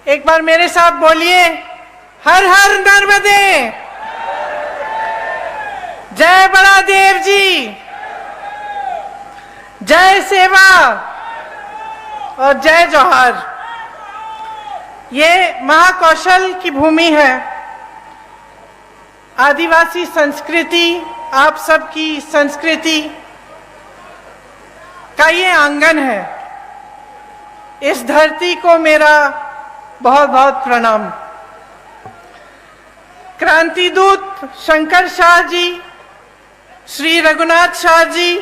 एक बार मेरे साथ बोलिए, हर हर नर्मदे, जय बड़ा देव जी, जय सेवा और जय जौहर। ये महाकौशल की भूमि है। आदिवासी संस्कृति, आप सबकी संस्कृति का ये आंगन है। इस धरती को मेरा बहुत बहुत प्रणाम। क्रांति दूत शंकर शाह जी, श्री रघुनाथ शाह जी,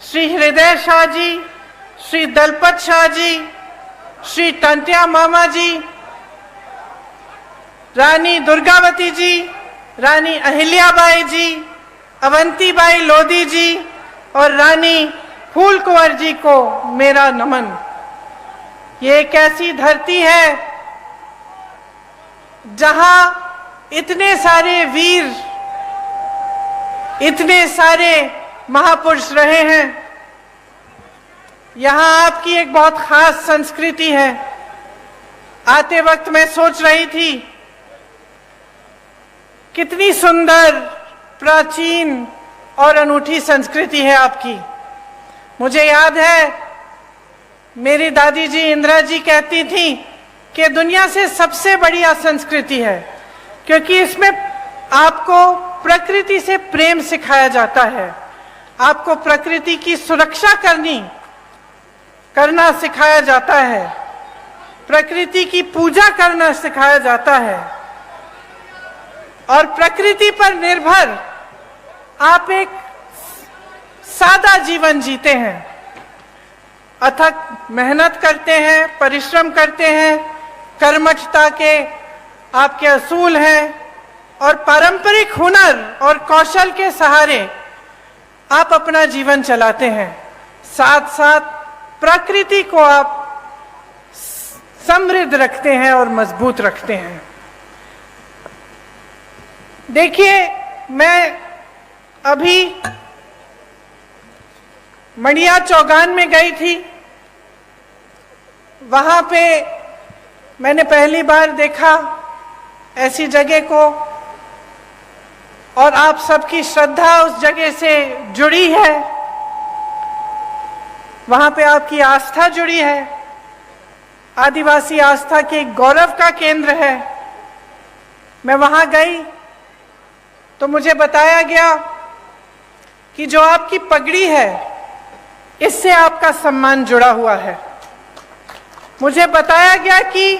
श्री हृदय शाह जी, श्री दलपत शाह जी, श्री टंटिया मामा जी, रानी दुर्गावती जी, रानी अहिल्याबाई जी, अवंतीबाई लोधी जी और रानी फूल कुंवर जी को मेरा नमन। ये एक ऐसी धरती है जहां इतने सारे वीर, इतने सारे महापुरुष रहे हैं। यहाँ आपकी एक बहुत खास संस्कृति है। आते वक्त मैं सोच रही थी कितनी सुंदर, प्राचीन और अनूठी संस्कृति है आपकी। मुझे याद है मेरी दादी जी इंदिरा जी कहती थी कि दुनिया से सबसे बढ़िया संस्कृति है, क्योंकि इसमें आपको प्रकृति से प्रेम सिखाया जाता है, आपको प्रकृति की सुरक्षा करना सिखाया जाता है, प्रकृति की पूजा करना सिखाया जाता है और प्रकृति पर निर्भर आप एक सादा जीवन जीते हैं। अथक मेहनत करते हैं, परिश्रम करते हैं, कर्मठता के आपके असूल हैं और पारंपरिक हुनर और कौशल के सहारे आप अपना जीवन चलाते हैं। साथ साथ प्रकृति को आप समृद्ध रखते हैं और मजबूत रखते हैं। देखिए, मैं अभी मणिया चौगान में गई थी। वहां पे मैंने पहली बार देखा ऐसी जगह को, और आप सबकी श्रद्धा उस जगह से जुड़ी है, वहां पे आपकी आस्था जुड़ी है। आदिवासी आस्था के गौरव का केंद्र है। मैं वहां गई तो मुझे बताया गया कि जो आपकी पगड़ी है, इससे आपका सम्मान जुड़ा हुआ है। मुझे बताया गया कि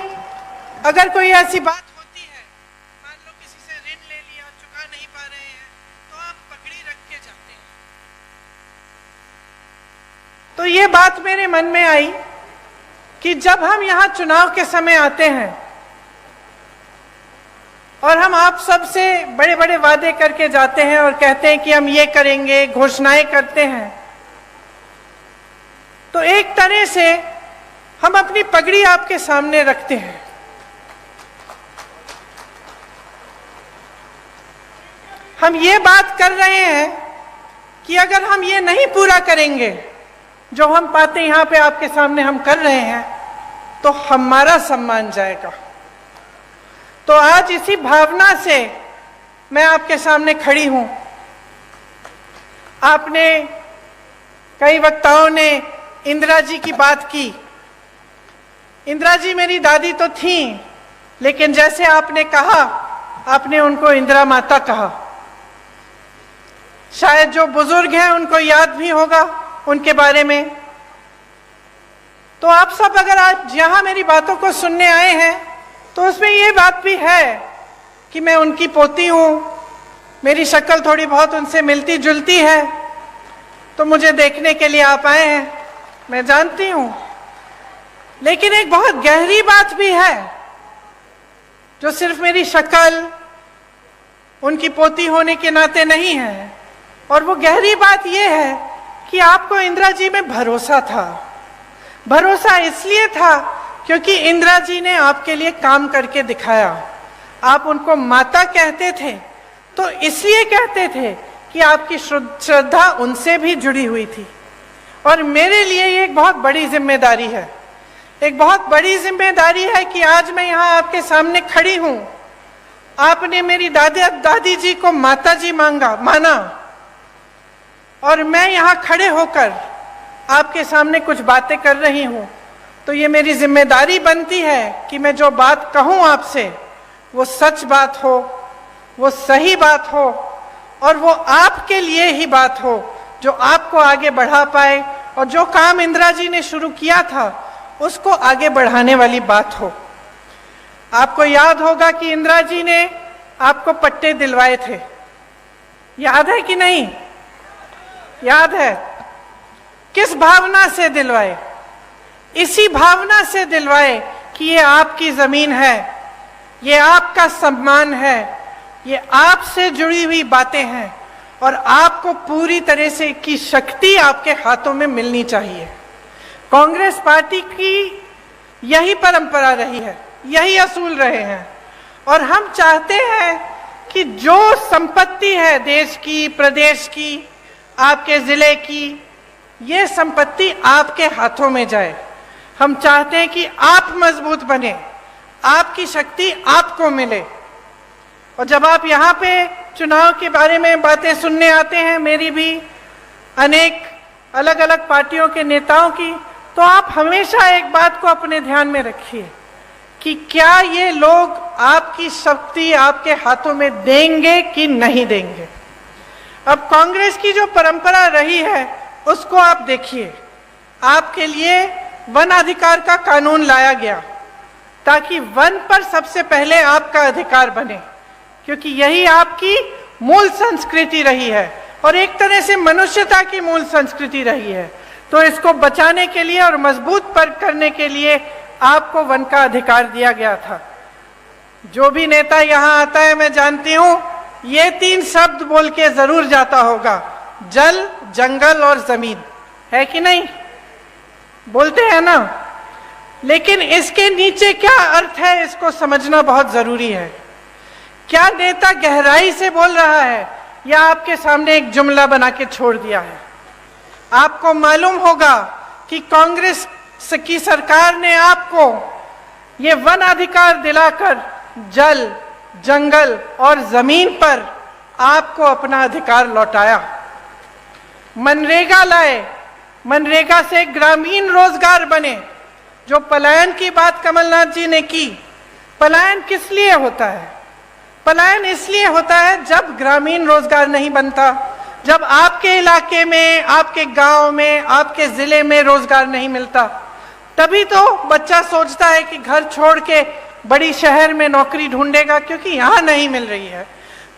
अगर कोई ऐसी बात होती है, मान लो किसी से ऋण ले लिया, चुका नहीं पा रहे हैं, तो आप पगड़ी रख के जाते हैं। तो ये बात मेरे मन में आई कि जब हम यहाँ चुनाव के समय आते हैं और हम आप सब से बड़े बड़े वादे करके जाते हैं और कहते हैं कि हम ये करेंगे, घोषणाएं करते हैं, तो एक तरह से हम अपनी पगड़ी आपके सामने रखते हैं। हम ये बात कर रहे हैं कि अगर हम ये नहीं पूरा करेंगे जो हम पाते यहाँ पे आपके सामने हम कर रहे हैं, तो हमारा सम्मान जाएगा। तो आज इसी भावना से मैं आपके सामने खड़ी हूं। आपने, कई वक्ताओं ने इंदिरा जी की बात की। इंदिरा जी मेरी दादी तो थी, लेकिन जैसे आपने कहा, आपने उनको इंदिरा माता कहा। शायद जो बुजुर्ग हैं उनको याद भी होगा उनके बारे में। तो आप सब अगर आज यहाँ मेरी बातों को सुनने आए हैं, तो उसमें ये बात भी है कि मैं उनकी पोती हूँ, मेरी शक्ल थोड़ी बहुत उनसे मिलती जुलती है, तो मुझे देखने के लिए आप आए हैं, मैं जानती हूँ। लेकिन एक बहुत गहरी बात भी है जो सिर्फ मेरी शक्ल, उनकी पोती होने के नाते नहीं है, और वो गहरी बात ये है कि आपको इंदिरा जी में भरोसा था। भरोसा इसलिए था क्योंकि इंदिरा जी ने आपके लिए काम करके दिखाया। आप उनको माता कहते थे तो इसलिए कहते थे कि आपकी श्रद्धा उनसे भी जुड़ी हुई थी। और मेरे लिए ये एक बहुत बड़ी जिम्मेदारी है एक बहुत बड़ी जिम्मेदारी है कि आज मैं यहाँ आपके सामने खड़ी हूँ। आपने मेरी दादी जी को माता जी माना, और मैं यहाँ खड़े होकर आपके सामने कुछ बातें कर रही हूँ, तो ये मेरी जिम्मेदारी बनती है कि मैं जो बात कहूँ आपसे वो सच बात हो, वो सही बात हो, और वो आपके लिए ही बात हो, जो आपको आगे बढ़ा पाए, और जो काम इंदिरा जी ने शुरू किया था उसको आगे बढ़ाने वाली बात हो। आपको याद होगा कि इंदिरा जी ने आपको पट्टे दिलवाए थे, याद है कि नहीं? याद है। किस भावना से दिलवाए? इसी भावना से दिलवाए कि ये आपकी जमीन है, ये आपका सम्मान है, ये आपसे जुड़ी हुई बातें हैं, और आपको पूरी तरह से की शक्ति आपके हाथों में मिलनी चाहिए। कांग्रेस पार्टी की यही परंपरा रही है, यही असूल रहे हैं, और हम चाहते हैं कि जो संपत्ति है देश की, प्रदेश की, आपके जिले की, ये संपत्ति आपके हाथों में जाए। हम चाहते हैं कि आप मजबूत बने, आपकी शक्ति आपको मिले। और जब आप यहाँ पे चुनाव के बारे में बातें सुनने आते हैं, मेरी भी, अनेक अलग अलग पार्टियों के नेताओं की, तो आप हमेशा एक बात को अपने ध्यान में रखिए कि क्या ये लोग आपकी शक्ति आपके हाथों में देंगे कि नहीं देंगे। अब कांग्रेस की जो परंपरा रही है उसको आप देखिए। आपके लिए वन अधिकार का कानून लाया गया ताकि वन पर सबसे पहले आपका अधिकार बने, क्योंकि यही आपकी मूल संस्कृति रही है और एक तरह से मनुष्यता की मूल संस्कृति रही है। तो इसको बचाने के लिए और मजबूत करने के लिए आपको वन का अधिकार दिया गया था। जो भी नेता यहाँ आता है, मैं जानती हूँ ये 3 शब्द बोल के जरूर जाता होगा, जल, जंगल और जमीन, है कि नहीं? बोलते हैं ना। लेकिन इसके नीचे क्या अर्थ है, इसको समझना बहुत जरूरी है। क्या नेता गहराई से बोल रहा है या आपके सामने एक जुमला बना के छोड़ दिया है? आपको मालूम होगा कि कांग्रेस की सरकार ने आपको ये वन अधिकार दिलाकर जल, जंगल और जमीन पर आपको अपना अधिकार लौटाया। मनरेगा लाए, मनरेगा से ग्रामीण रोजगार बने। जो पलायन की बात कमलनाथ जी ने की, पलायन किस लिए होता है? पलायन इसलिए होता है जब ग्रामीण रोजगार नहीं बनता, जब आपके इलाके में, आपके गांव में, आपके जिले में रोजगार नहीं मिलता, तभी तो बच्चा सोचता है कि घर छोड़ के बड़ी शहर में नौकरी ढूंढेगा, क्योंकि यहाँ नहीं मिल रही है।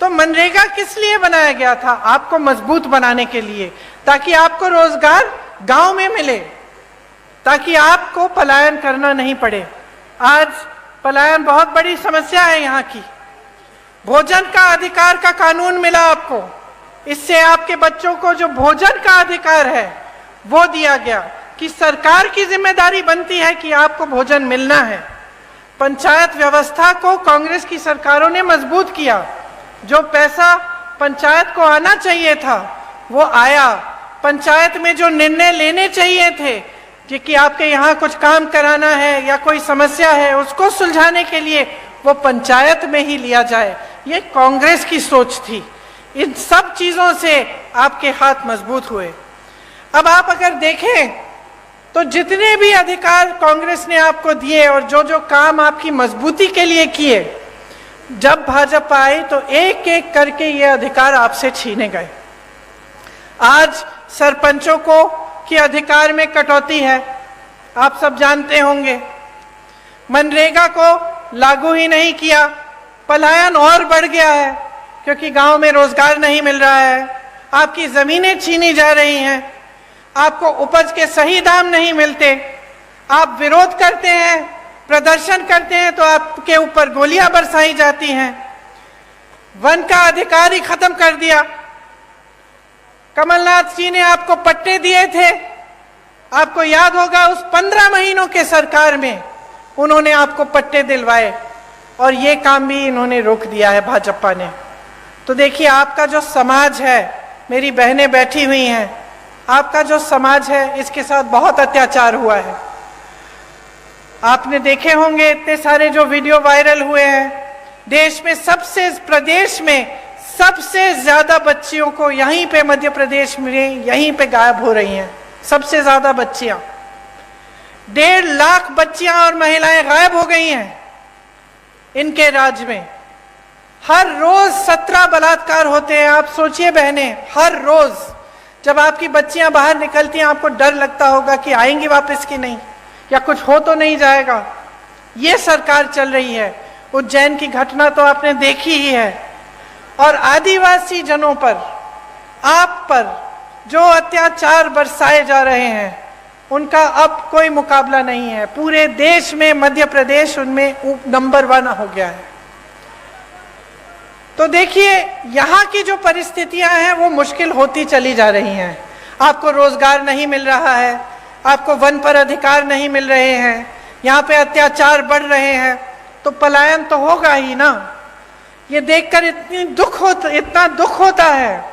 तो मनरेगा किस लिए बनाया गया था? आपको मजबूत बनाने के लिए, ताकि आपको रोजगार गांव में मिले, ताकि आपको पलायन करना नहीं पड़े। आज पलायन बहुत बड़ी समस्या है यहाँ की। भोजन का अधिकार का कानून मिला आपको, इससे आपके बच्चों को जो भोजन का अधिकार है वो दिया गया कि सरकार की जिम्मेदारी बनती है कि आपको भोजन मिलना है। पंचायत व्यवस्था को कांग्रेस की सरकारों ने मजबूत किया। जो पैसा पंचायत को आना चाहिए था वो आया। पंचायत में जो निर्णय लेने चाहिए थे कि आपके यहाँ कुछ काम कराना है या कोई समस्या है उसको सुलझाने के लिए, वो पंचायत में ही लिया जाए, ये कांग्रेस की सोच थी। इन सब चीजों से आपके हाथ मजबूत हुए। अब आप अगर देखें तो जितने भी अधिकार कांग्रेस ने आपको दिए और जो जो काम आपकी मजबूती के लिए किए, जब भाजपा आई तो एक एक करके ये अधिकार आपसे छीने गए। आज सरपंचों को के अधिकार में कटौती है, आप सब जानते होंगे। मनरेगा को लागू ही नहीं किया, पलायन और बढ़ गया है क्योंकि गांव में रोजगार नहीं मिल रहा है। आपकी जमीनें छीनी जा रही हैं, आपको उपज के सही दाम नहीं मिलते, आप विरोध करते हैं, प्रदर्शन करते हैं तो आपके ऊपर गोलियां बरसाई जाती हैं। वन का अधिकार ही खत्म कर दिया। कमलनाथ जी ने आपको पट्टे दिए थे, आपको याद होगा उस 15 महीनों के सरकार में उन्होंने आपको पट्टे दिलवाए और ये काम भी इन्होंने रोक दिया है भाजपा ने। तो देखिए आपका जो समाज है, मेरी बहनें बैठी हुई हैं, आपका जो समाज है इसके साथ बहुत अत्याचार हुआ है। आपने देखे होंगे इतने सारे जो वीडियो वायरल हुए हैं, देश में प्रदेश में सबसे ज्यादा बच्चियों को यहीं पे मध्य प्रदेश में यहीं पे गायब हो रही हैं। सबसे ज्यादा बच्चियां, 1.5 लाख बच्चियां और महिलाएं गायब हो गई हैं इनके राज्य में। हर रोज 17 बलात्कार होते हैं। आप सोचिए बहनें, हर रोज जब आपकी बच्चियां बाहर निकलती हैं आपको डर लगता होगा कि आएंगी वापस कि नहीं, या कुछ हो तो नहीं जाएगा। ये सरकार चल रही है। उज्जैन की घटना तो आपने देखी ही है। और आदिवासी जनों पर, आप पर जो अत्याचार बरसाए जा रहे हैं उनका अब कोई मुकाबला नहीं है। पूरे देश में मध्य प्रदेश उनमें नंबर 1 हो गया है। तो देखिए, यहाँ की जो परिस्थितियां हैं वो मुश्किल होती चली जा रही हैं। आपको रोजगार नहीं मिल रहा है, आपको वन पर अधिकार नहीं मिल रहे हैं, यहाँ पे अत्याचार बढ़ रहे हैं, तो पलायन तो होगा ही ना। ये देखकर इतना दुख होता है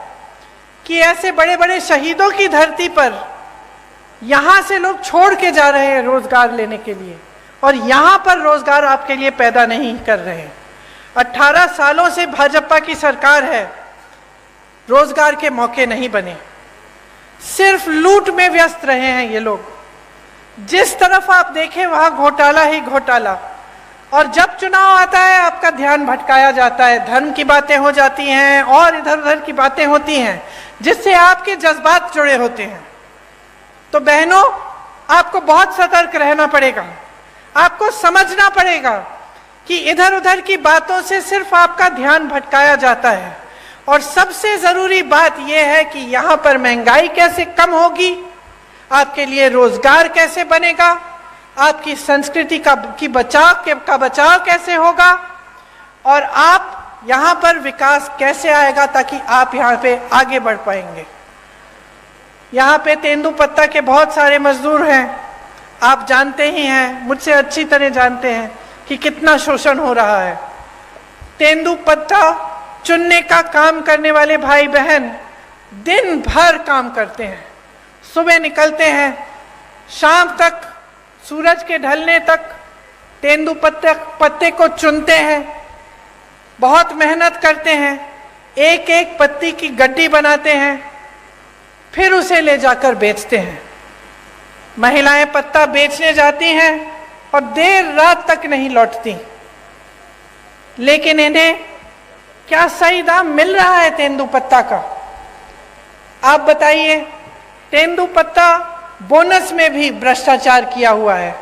कि ऐसे बड़े बड़े शहीदों की धरती पर यहाँ से लोग छोड़ के जा रहे हैं रोजगार लेने के लिए, और यहाँ पर रोजगार आपके लिए पैदा नहीं कर रहे हैं। 18 सालों से भाजपा की सरकार है, रोजगार के मौके नहीं बने, सिर्फ लूट में व्यस्त रहे हैं ये लोग। जिस तरफ आप देखें वहां घोटाला ही घोटाला। और जब चुनाव आता है आपका ध्यान भटकाया जाता है, धर्म की बातें हो जाती हैं और इधर उधर की बातें होती हैं जिससे आपके जज्बात जुड़े होते हैं। तो बहनों, आपको बहुत सतर्क रहना पड़ेगा। आपको समझना पड़ेगा कि इधर उधर की बातों से सिर्फ आपका ध्यान भटकाया जाता है। और सबसे जरूरी बात यह है कि यहाँ पर महंगाई कैसे कम होगी, आपके लिए रोजगार कैसे बनेगा, आपकी संस्कृति का बचाव कैसे होगा, और आप यहाँ पर विकास कैसे आएगा ताकि आप यहाँ पे आगे बढ़ पाएंगे। यहाँ पे तेंदुपत्ता के बहुत सारे मजदूर हैं। आप जानते ही हैं, मुझसे अच्छी तरह जानते हैं कि कितना शोषण हो रहा है। तेंदुपत्ता चुनने का काम करने वाले भाई बहन दिन भर काम करते हैं। सुबह निकलते हैं, शाम तक, सूरज के ढलने तक तेंदुपत्ते को चुनते हैं, बहुत मेहनत करते हैं, एक एक पत्ती की गड्डी बनाते हैं, फिर उसे ले जाकर बेचते हैं। महिलाएं पत्ता बेचने जाती हैं और देर रात तक नहीं लौटती। लेकिन इन्हें क्या सही दाम मिल रहा है तेंदुपत्ता का? आप बताइए। तेंदुपत्ता बोनस में भी भ्रष्टाचार किया हुआ है,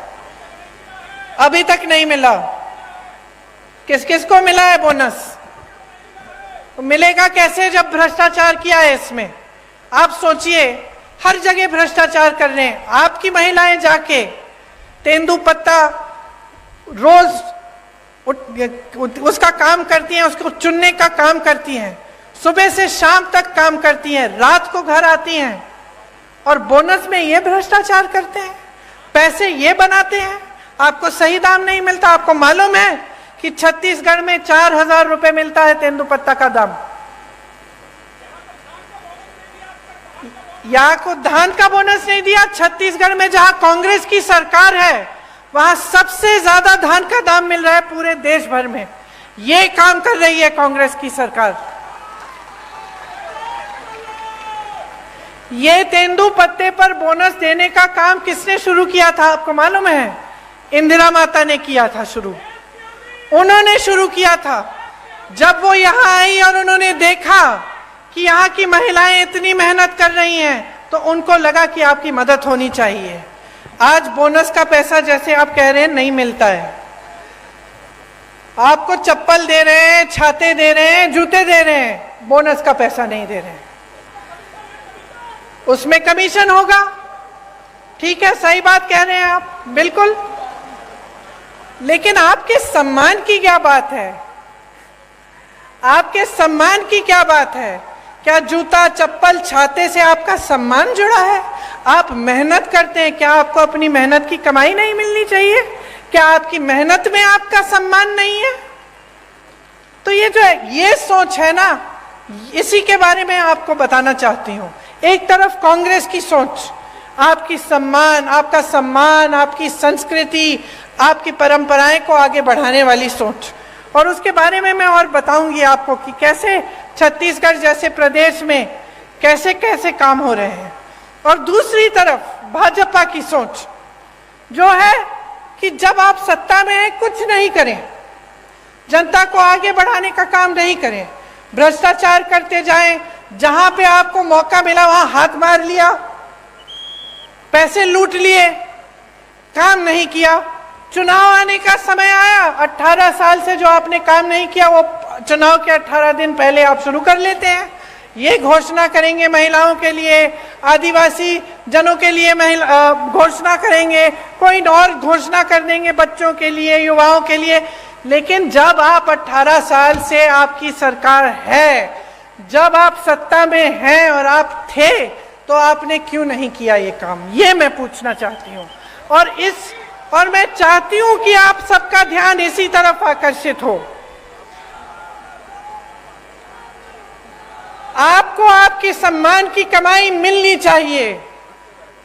अभी तक नहीं मिला। किस किस को मिला है बोनस? मिलेगा कैसे जब भ्रष्टाचार किया है इसमें? आप सोचिए, हर जगह भ्रष्टाचार कर रहे हैं। आपकी महिलाएं जाके तेंदुपत्ता रोज उसका काम करती हैं, उसको चुनने का काम करती हैं, सुबह से शाम तक काम करती हैं, रात को घर आती हैं, और बोनस में ये भ्रष्टाचार करते हैं, पैसे ये बनाते हैं। आपको सही दाम नहीं मिलता। आपको मालूम है कि छत्तीसगढ़ में 4000 रुपए मिलता है तेंदुपत्ता का दाम। यहाँ को धान का बोनस नहीं दिया। छत्तीसगढ़ में जहां कांग्रेस की सरकार है वहां सबसे ज्यादा धान का दाम मिल रहा है पूरे देश भर में। ये काम कर रही है कांग्रेस की सरकार। ये तेंदुपत्ते पर बोनस देने का काम किसने शुरू किया था आपको मालूम है? इंदिरा माता ने किया था शुरू। उन्होंने शुरू किया था। जब वो यहाँ आई और उन्होंने देखा कि यहाँ की महिलाएं इतनी मेहनत कर रही हैं तो उनको लगा कि आपकी मदद होनी चाहिए। आज बोनस का पैसा जैसे आप कह रहे हैं नहीं मिलता है। आपको चप्पल दे रहे हैं, छाते दे रहे हैं, जूते दे रहे हैं, बोनस का पैसा नहीं दे रहे हैं। उसमें कमीशन होगा। ठीक है, सही बात कह रहे हैं आप, बिल्कुल। लेकिन आपके सम्मान की क्या बात है? आपके सम्मान की क्या बात है? क्या जूता, चप्पल, छाते से आपका सम्मान जुड़ा है? आप मेहनत करते हैं, क्या आपको अपनी मेहनत की कमाई नहीं मिलनी चाहिए? क्या आपकी मेहनत में आपका सम्मान नहीं है? तो ये जो है, ये सोच है ना, इसी के बारे में आपको बताना चाहती हूं। एक तरफ कांग्रेस की सोच, आपकी सम्मान, आपका सम्मान, आपकी संस्कृति, आपकी परंपराएं को आगे बढ़ाने वाली सोच। और उसके बारे में मैं और बताऊंगी आपको कि कैसे छत्तीसगढ़ जैसे प्रदेश में कैसे कैसे काम हो रहे हैं। और दूसरी तरफ भाजपा की सोच जो है कि जब आप सत्ता में हैं कुछ नहीं करें, जनता को आगे बढ़ाने का काम नहीं करें, भ्रष्टाचार करते जाएं, जहां पे आपको मौका मिला वहां हाथ मार लिया, पैसे लूट लिए, काम नहीं किया। चुनाव आने का समय आया, 18 साल से जो आपने काम नहीं किया वो चुनाव के 18 दिन पहले आप शुरू कर लेते हैं। ये घोषणा करेंगे महिलाओं के लिए, आदिवासी जनों के लिए घोषणा करेंगे, कोई और घोषणा कर देंगे बच्चों के लिए, युवाओं के लिए। लेकिन जब आप 18 साल से आपकी सरकार है, जब आप सत्ता में हैं और आप थे, तो आपने क्यों नहीं किया ये काम, ये मैं पूछना चाहती हूँ। और मैं चाहती हूँ कि आप सबका ध्यान इसी तरफ आकर्षित हो। आपको आपके सम्मान की कमाई मिलनी चाहिए।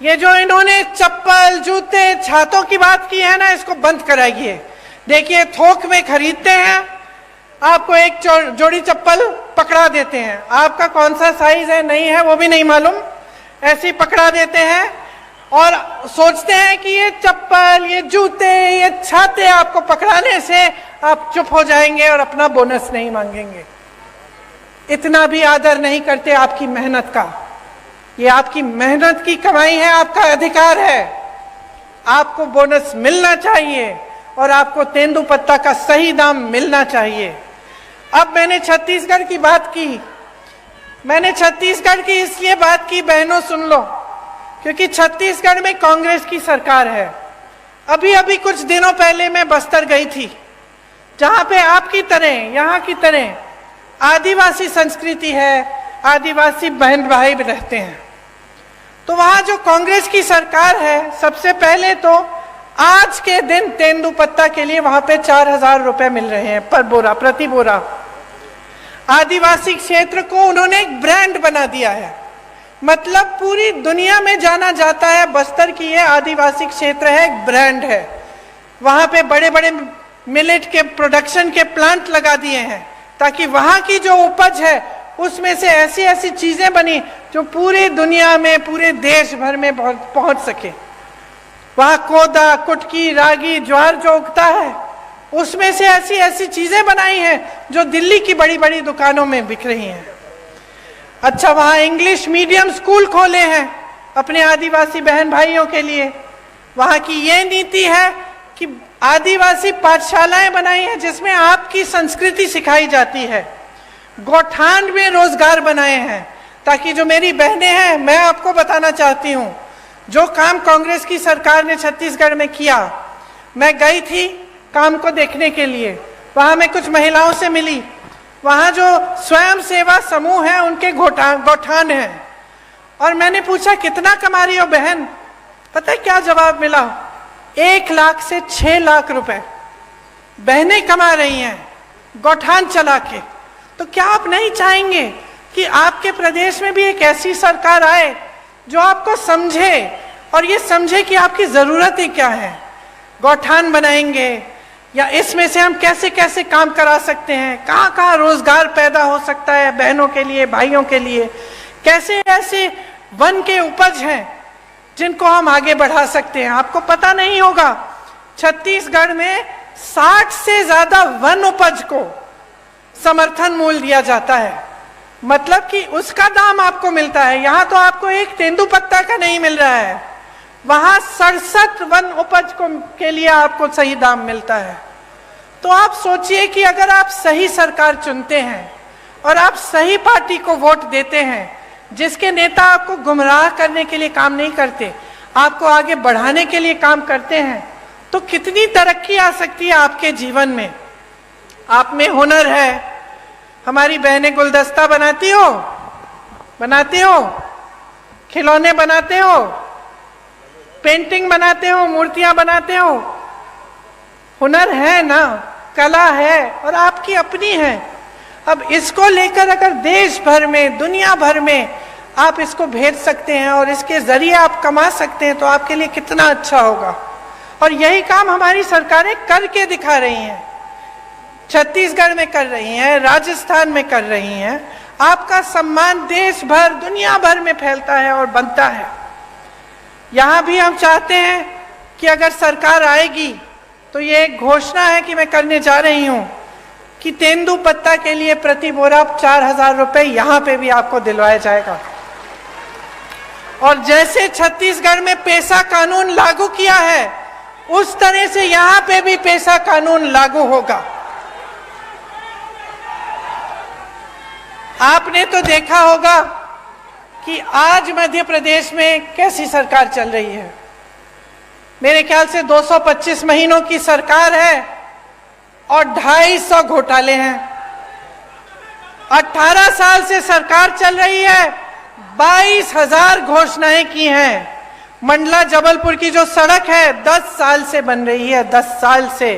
ये जो इन्होंने चप्पल, जूते, छातों की बात की है ना, इसको बंद कराइए। देखिए, थोक में खरीदते हैं, आपको एक जोड़ी चप्पल पकड़ा देते हैं, आपका कौन सा साइज है नहीं है वो भी नहीं मालूम, ऐसे ही पकड़ा देते हैं और सोचते हैं कि ये चप्पल, ये जूते, ये छाते आपको पकड़ाने से आप चुप हो जाएंगे और अपना बोनस नहीं मांगेंगे। इतना भी आदर नहीं करते आपकी मेहनत का। ये आपकी मेहनत की कमाई है, आपका अधिकार है। आपको बोनस मिलना चाहिए और आपको तेंदुपत्ता का सही दाम मिलना चाहिए। अब मैंने छत्तीसगढ़ की बात की, मैंने छत्तीसगढ़ की इसलिए बात की, बहनों सुन लो, क्योंकि छत्तीसगढ़ में कांग्रेस की सरकार है। अभी अभी कुछ दिनों पहले मैं बस्तर गई थी, जहां पे आपकी तरह, यहाँ की तरह आदिवासी संस्कृति है, आदिवासी बहन भाई रहते हैं। तो वहां जो कांग्रेस की सरकार है, सबसे पहले तो आज के दिन तेंदुपत्ता के लिए वहां पे 4,000 रुपए मिल रहे हैं पर बोरा, प्रति बोरा। आदिवासी क्षेत्र को उन्होंने एक ब्रांड बना दिया है, मतलब पूरी दुनिया में जाना जाता है बस्तर की ये आदिवासी क्षेत्र है, एक ब्रांड है। वहां पे बड़े बड़े मिलेट के प्रोडक्शन के प्लांट लगा दिए हैं ताकि वहां की जो उपज है उसमें से ऐसी ऐसी चीजें बनी जो पूरी दुनिया में, पूरे देश भर में पहुंच सके। वहां कोदा, कुटकी, रागी, ज्वार जो उगता है उसमें से ऐसी ऐसी चीजें बनाई हैं जो दिल्ली की बड़ी बड़ी दुकानों में बिक रही हैं। अच्छा, वहां इंग्लिश मीडियम स्कूल खोले हैं अपने आदिवासी बहन भाइयों के लिए। वहां की ये नीति है कि आदिवासी पाठशालाएं बनाई हैं जिसमें आपकी संस्कृति सिखाई जाती है। गौठान में रोजगार बनाए हैं ताकि जो मेरी बहनें हैं, मैं आपको बताना चाहती हूँ जो काम कांग्रेस की सरकार ने छत्तीसगढ़ में किया। मैं गई थी काम को देखने के लिए, वहां मैं कुछ महिलाओं से मिली। वहां जो स्वयं सेवा समूह है उनके गौठान है, और मैंने पूछा कितना कमा रही हो बहन? पता है क्या जवाब मिला? 1 लाख से 6 लाख रुपए बहनें कमा रही हैं गौठान चला के। तो क्या आप नहीं चाहेंगे कि आपके प्रदेश में भी एक ऐसी सरकार आए जो आपको समझे और ये समझे कि आपकी जरूरतें क्या है? गौठान बनाएंगे या इसमें से हम कैसे कैसे काम करा सकते हैं, कहाँ कहाँ रोजगार पैदा हो सकता है बहनों के लिए, भाइयों के लिए, कैसे ऐसे वन के उपज हैं जिनको हम आगे बढ़ा सकते हैं। आपको पता नहीं होगा, छत्तीसगढ़ में 60 से ज्यादा वन उपज को समर्थन मूल्य दिया जाता है, मतलब कि उसका दाम आपको मिलता है। यहाँ तो आपको एक तेंदुपत्ता का नहीं मिल रहा है, वहां 67 वन उपज के लिए आपको सही दाम मिलता है। तो आप सोचिए कि अगर आप सही सरकार चुनते हैं और आप सही पार्टी को वोट देते हैं, जिसके नेता आपको गुमराह करने के लिए काम नहीं करते, आपको आगे बढ़ाने के लिए काम करते हैं, तो कितनी तरक्की आ सकती है आपके जीवन में। आप में हुनर है, हमारी बहनें गुलदस्ता बनाती हो, खिलौने बनाते हो, पेंटिंग बनाते हो, मूर्तियां बनाते हो, हुनर है ना, कला है और आपकी अपनी है। अब इसको लेकर अगर देश भर में, दुनिया भर में आप इसको भेज सकते हैं और इसके जरिए आप कमा सकते हैं तो आपके लिए कितना अच्छा होगा। और यही काम हमारी सरकारें करके दिखा रही हैं। छत्तीसगढ़ में कर रही हैं, राजस्थान में कर रही हैं। आपका सम्मान देश भर, दुनिया भर में फैलता है और बनता है। यहाँ भी हम चाहते हैं कि अगर सरकार आएगी तो ये एक घोषणा है कि मैं करने जा रही हूँ कि तेंदुपत्ता के लिए प्रति बोरा 4,000 रुपए यहाँ पे भी आपको दिलवाया जाएगा। और जैसे छत्तीसगढ़ में पेसा कानून लागू किया है, उस तरह से यहाँ पे भी पेसा कानून लागू होगा। आपने तो देखा होगा कि आज मध्य प्रदेश में कैसी सरकार चल रही है। मेरे ख्याल से 225 महीनों की सरकार है और 250 घोटाले हैं। 18 साल से सरकार चल रही है, 22,000 घोषणाएं की हैं। मंडला जबलपुर की जो सड़क है 10 साल से बन रही है, 10 साल से।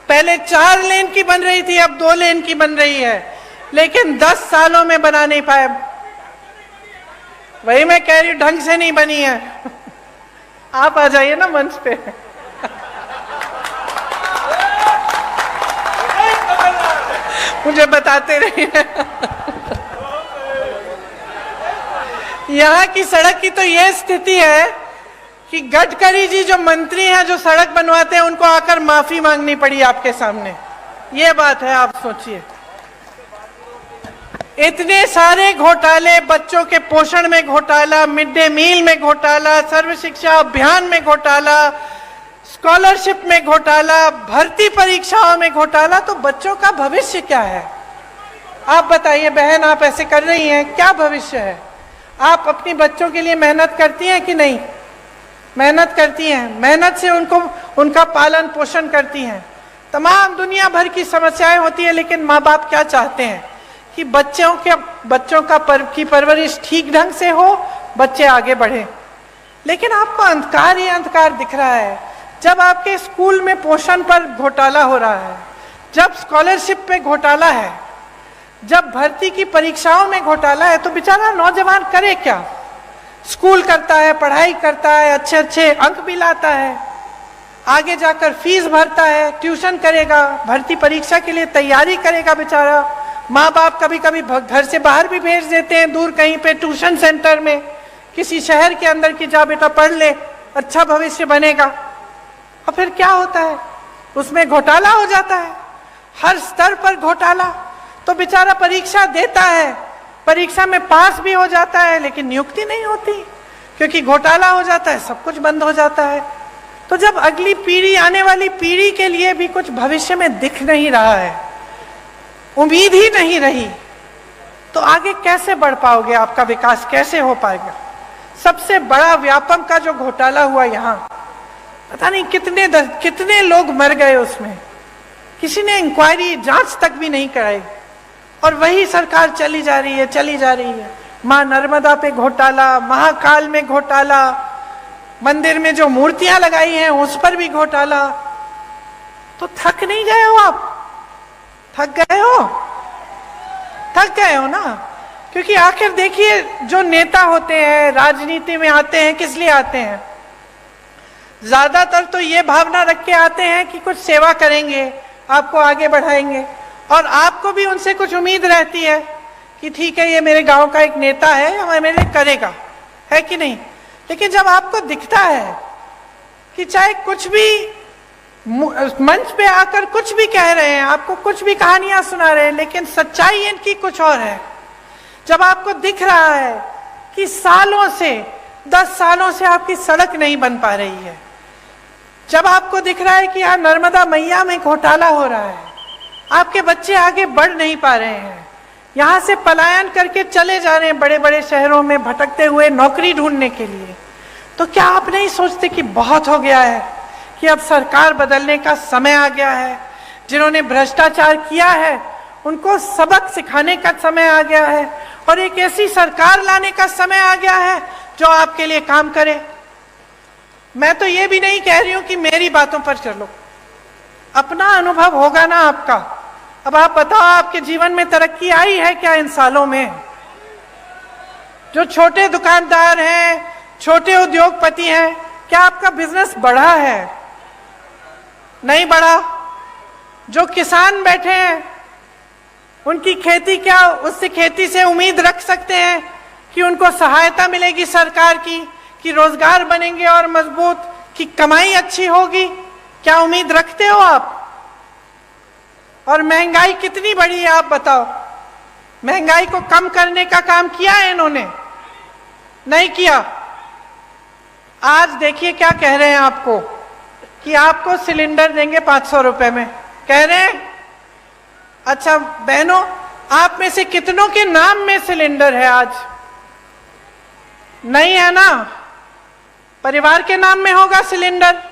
पहले 4 लेन की बन रही थी, अब 2 लेन की बन रही है, लेकिन 10 सालों में बना नहीं पाए। वही मैं कह रही हूं, ढंग से नहीं बनी है। आप आ जाइए ना मंच पे। मुझे बताते रहिए। यहाँ की सड़क की तो ये स्थिति है कि गडकरी जी जो मंत्री हैं, जो सड़क बनवाते हैं, उनको आकर माफी मांगनी पड़ी आपके सामने। ये बात है, आप सोचिए। इतने सारे घोटाले, बच्चों के पोषण में घोटाला, मिड डे मील में घोटाला, सर्व शिक्षा अभियान में घोटाला, स्कॉलरशिप में घोटाला, भर्ती परीक्षाओं में घोटाला। तो बच्चों का भविष्य क्या है? आप बताइए बहन, आप ऐसे कर रही हैं, क्या भविष्य है? आप अपनी बच्चों के लिए मेहनत करती हैं कि नहीं? मेहनत करती हैं, मेहनत से उनका पालन पोषण करती हैं। तमाम दुनिया भर की समस्याएं होती है, लेकिन माँ बाप क्या चाहते हैं कि बच्चों की परवरिश ठीक ढंग से हो, बच्चे आगे बढ़े। लेकिन आपको अंधकार ही अंधकार दिख रहा है। जब आपके स्कूल में पोषण पर घोटाला हो रहा है, जब स्कॉलरशिप पे घोटाला है, जब भर्ती की परीक्षाओं में घोटाला है, तो बेचारा नौजवान करे क्या? स्कूल करता है, पढ़ाई करता है, अच्छे अच्छे अंक भी लाता है, आगे जाकर फीस भरता है, ट्यूशन करेगा, भर्ती परीक्षा के लिए तैयारी करेगा बेचारा। माँ बाप कभी कभी घर से बाहर भी भेज देते हैं, दूर कहीं पे ट्यूशन सेंटर में, किसी शहर के अंदर की, जा बेटा पढ़ ले, अच्छा भविष्य बनेगा। और फिर क्या होता है? उसमें घोटाला हो जाता है, हर स्तर पर घोटाला। तो बेचारा परीक्षा देता है, परीक्षा में पास भी हो जाता है, लेकिन नियुक्ति नहीं होती, क्योंकि घोटाला हो जाता है, सब कुछ बंद हो जाता है। तो जब अगली पीढ़ी, आने वाली पीढ़ी के लिए भी कुछ भविष्य में दिख नहीं रहा है, उम्मीद ही नहीं रही, तो आगे कैसे बढ़ पाओगे? आपका विकास कैसे हो पाएगा? सबसे बड़ा व्यापम का जो घोटाला हुआ यहाँ, पता नहीं कितने लोग मर गए उसमें, किसी ने इंक्वायरी, जांच तक भी नहीं कराई, और वही सरकार चली जा रही है। मां नर्मदा पे घोटाला, महाकाल में घोटाला, मंदिर में जो मूर्तियां लगाई हैं उस पर भी घोटाला। तो थक नहीं गए हो आप? थक गए हो ना? क्योंकि आखिर देखिए, जो नेता होते हैं, राजनीति में आते हैं, किस लिए आते हैं? ज्यादातर तो ये भावना रख के आते हैं कि कुछ सेवा करेंगे, आपको आगे बढ़ाएंगे, और आपको भी उनसे कुछ उम्मीद रहती है कि ठीक है, ये मेरे गांव का एक नेता है, और मेरे लिए करेगा, है कि नहीं? लेकिन जब आपको दिखता है कि चाहे कुछ भी मंच पे आकर कुछ भी कह रहे हैं, आपको कुछ भी कहानियां सुना रहे हैं, लेकिन सच्चाई इनकी कुछ और है। जब आपको दिख रहा है कि सालों से, 10 सालों से आपकी सड़क नहीं बन पा रही है, जब आपको दिख रहा है कि यहाँ नर्मदा मैया में घोटाला हो रहा है, आपके बच्चे आगे बढ़ नहीं पा रहे हैं, यहाँ से पलायन करके चले जा रहे हैं बड़े बड़े शहरों में भटकते हुए नौकरी ढूंढने के लिए, तो क्या आप नहीं सोचते कि बहुत हो गया है, कि अब सरकार बदलने का समय आ गया है? जिन्होंने भ्रष्टाचार किया है उनको सबक सिखाने का समय आ गया है, और एक ऐसी सरकार लाने का समय आ गया है जो आपके लिए काम करे। मैं तो ये भी नहीं कह रही हूं कि मेरी बातों पर चलो, अपना अनुभव होगा ना आपका। अब आप बताओ, आपके जीवन में तरक्की आई है क्या इन सालों में? जो छोटे दुकानदार हैं, छोटे उद्योगपति हैं, क्या आपका बिजनेस बढ़ा है? नहीं बढ़ा। जो किसान बैठे हैं उनकी खेती, क्या उससे खेती से उम्मीद रख सकते हैं कि उनको सहायता मिलेगी सरकार की, कि रोजगार बनेंगे और मजबूत, कि कमाई अच्छी होगी? क्या उम्मीद रखते हो आप? और महंगाई कितनी बढ़ी है आप बताओ? महंगाई को कम करने का काम किया है इन्होंने? नहीं किया। आज देखिए क्या कह रहे हैं आपको, कि आपको सिलेंडर देंगे 500 रुपए में, कह रहे हैं। अच्छा बहनों, आप में से कितनों के नाम में सिलेंडर है आज? नहीं है ना? परिवार के नाम में होगा सिलेंडर।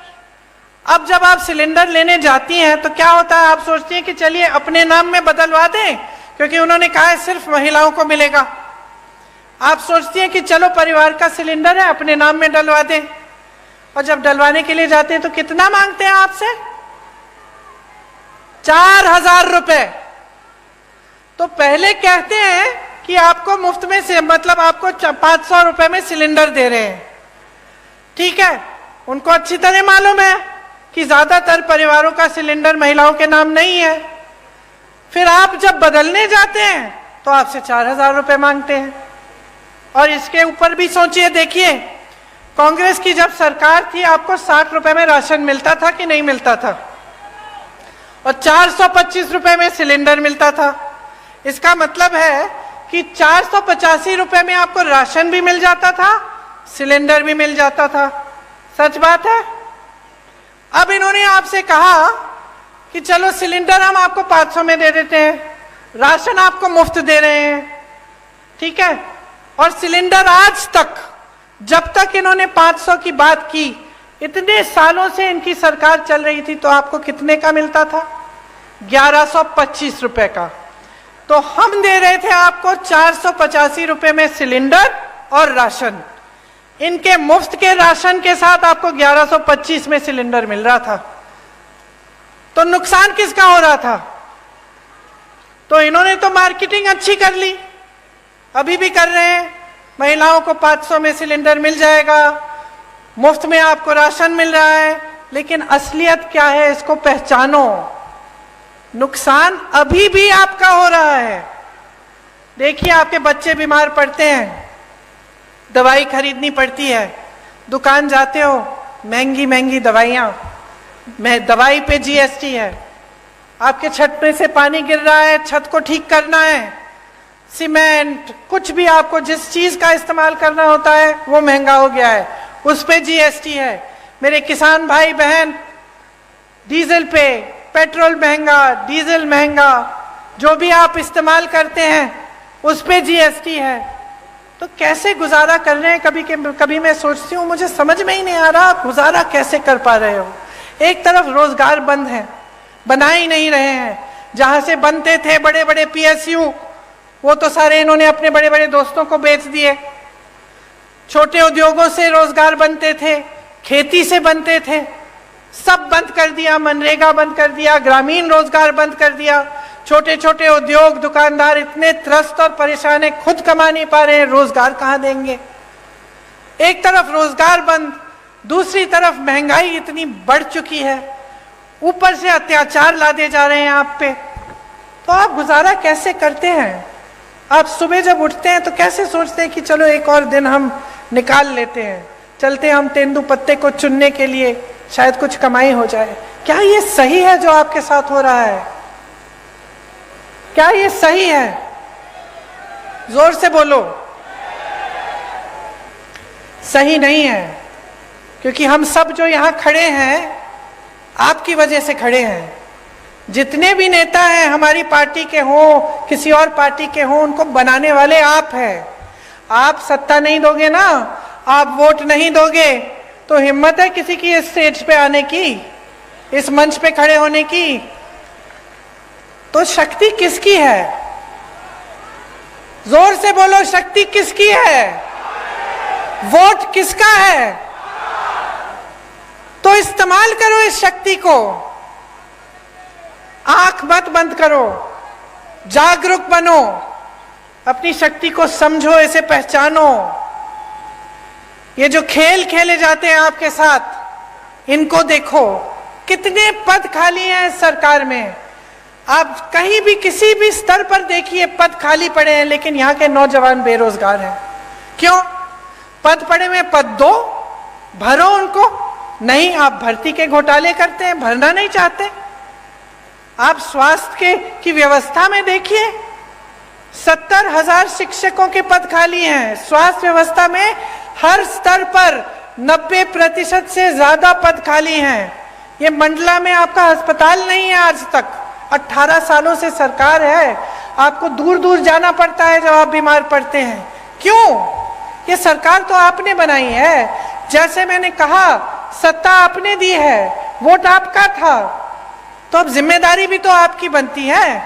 अब जब आप सिलेंडर लेने जाती हैं तो क्या होता है, आप सोचती हैं कि चलिए अपने नाम में बदलवा दें, क्योंकि उन्होंने कहा है सिर्फ महिलाओं को मिलेगा। आप सोचती हैं कि चलो परिवार का सिलेंडर है, अपने नाम में डलवा दें। और जब डलवाने के लिए जाते हैं तो कितना मांगते हैं आपसे? 4000 रुपए। तो पहले कहते हैं कि आपको मुफ्त में से, मतलब आपको 500 रुपए में सिलेंडर दे रहे हैं। ठीक है, उनको अच्छी तरह मालूम है कि ज्यादातर परिवारों का सिलेंडर महिलाओं के नाम नहीं है। फिर आप जब बदलने जाते हैं तो आपसे 4000 रुपए मांगते हैं। और इसके ऊपर भी सोचिए, देखिए कांग्रेस की जब सरकार थी आपको 60 रुपए में राशन मिलता था कि नहीं मिलता था? और 425 रुपए में सिलेंडर मिलता था। इसका मतलब है कि 485 रुपए में आपको राशन भी मिल जाता था, सिलेंडर भी मिल जाता था। सच बात है। अब इन्होंने आपसे कहा कि चलो सिलेंडर हम आपको 500 में दे देते हैं, राशन आपको मुफ्त दे रहे हैं। ठीक है, और सिलेंडर आज तक, जब तक इन्होंने 500 की बात की, इतने सालों से इनकी सरकार चल रही थी, तो आपको कितने का मिलता था? 1125 रुपए का। तो हम दे रहे थे आपको 485 रुपए में सिलेंडर और राशन। इनके मुफ्त के राशन के साथ आपको 1125 में सिलेंडर मिल रहा था। तो नुकसान किसका हो रहा था? तो इन्होंने तो मार्केटिंग अच्छी कर ली, अभी भी कर रहे हैं। महिलाओं को 500 में सिलेंडर मिल जाएगा, मुफ्त में आपको राशन मिल रहा है। लेकिन असलियत क्या है, इसको पहचानो। नुकसान अभी भी आपका हो रहा है। देखिए आपके बच्चे बीमार पड़ते हैं, दवाई खरीदनी पड़ती है, दुकान जाते हो, महंगी महंगी दवाइयाँ, दवाई पे जीएसटी है। आपके छत में से पानी गिर रहा है, छत को ठीक करना है, सीमेंट, कुछ भी आपको जिस चीज का इस्तेमाल करना होता है वो महंगा हो गया है, उस पे जीएसटी है। मेरे किसान भाई बहन, डीजल पे, पेट्रोल महंगा, डीजल महंगा, जो भी आप इस्तेमाल करते हैं उस पे जीएसटी है। तो कैसे गुजारा कर रहे हैं? कभी मैं सोचती हूँ, मुझे समझ में ही नहीं आ रहा आप गुजारा कैसे कर पा रहे हो। एक तरफ रोजगार बंद है, बना ही नहीं रहे हैं। जहां से बनते थे बड़े बड़े पीएसयू, वो तो सारे इन्होंने अपने बड़े बड़े दोस्तों को बेच दिए। छोटे उद्योगों से रोजगार बनते थे, खेती से बनते थे, सब बंद कर दिया। मनरेगा बंद कर दिया, ग्रामीण रोजगार बंद कर दिया। छोटे छोटे उद्योग, दुकानदार इतने त्रस्त और परेशान है, खुद कमा नहीं पा रहे हैं, रोजगार कहाँ देंगे? एक तरफ रोजगार बंद, दूसरी तरफ महंगाई इतनी बढ़ चुकी है, ऊपर से अत्याचार लादे जा रहे हैं आप पे। तो आप गुजारा कैसे करते हैं? आप सुबह जब उठते हैं तो कैसे सोचते हैं कि चलो एक और दिन हम निकाल लेते हैं, चलते हम तेंदू पत्ते को चुनने के लिए, शायद कुछ कमाई हो जाए। क्या ये सही है जो आपके साथ हो रहा है? क्या ये सही है? जोर से बोलो। सही नहीं है, क्योंकि हम सब जो यहाँ खड़े हैं आपकी वजह से खड़े हैं। जितने भी नेता हैं हमारी पार्टी के हों, किसी और पार्टी के हों, उनको बनाने वाले आप हैं। आप सत्ता नहीं दोगे ना, आप वोट नहीं दोगे, तो हिम्मत है किसी की इस स्टेज पे आने की, इस मंच पे खड़े होने की? तो शक्ति किसकी है? जोर से बोलो, शक्ति किसकी है? वोट किसका है? तो इस्तेमाल करो इस शक्ति को, आंख मत बंद करो, जागरूक बनो, अपनी शक्ति को समझो, इसे पहचानो। ये जो खेल खेले जाते हैं आपके साथ, इनको देखो, कितने पद खाली हैं सरकार में। आप कहीं भी किसी भी स्तर पर देखिए पद खाली पड़े हैं, लेकिन यहाँ के नौजवान बेरोजगार हैं। क्यों? पद पड़े हुए, पद दो, भरो उनको। नहीं, आप भर्ती के घोटाले करते हैं, भरना नहीं चाहते। आप स्वास्थ्य की व्यवस्था में देखिए, 70,000 शिक्षकों के पद खाली हैं। स्वास्थ्य व्यवस्था में हर स्तर पर 90% से ज्यादा पद खाली हैं। ये मंडला में आपका अस्पताल नहीं है आज तक। 18 सालों से सरकार है, आपको दूर दूर जाना पड़ता है जब आप बीमार पड़ते हैं। क्यों? ये सरकार तो आपने बनाई है। जैसे मैंने कहा, सत्ता आपने दी है, वोट आपका था, तो अब जिम्मेदारी भी तो आपकी बनती है।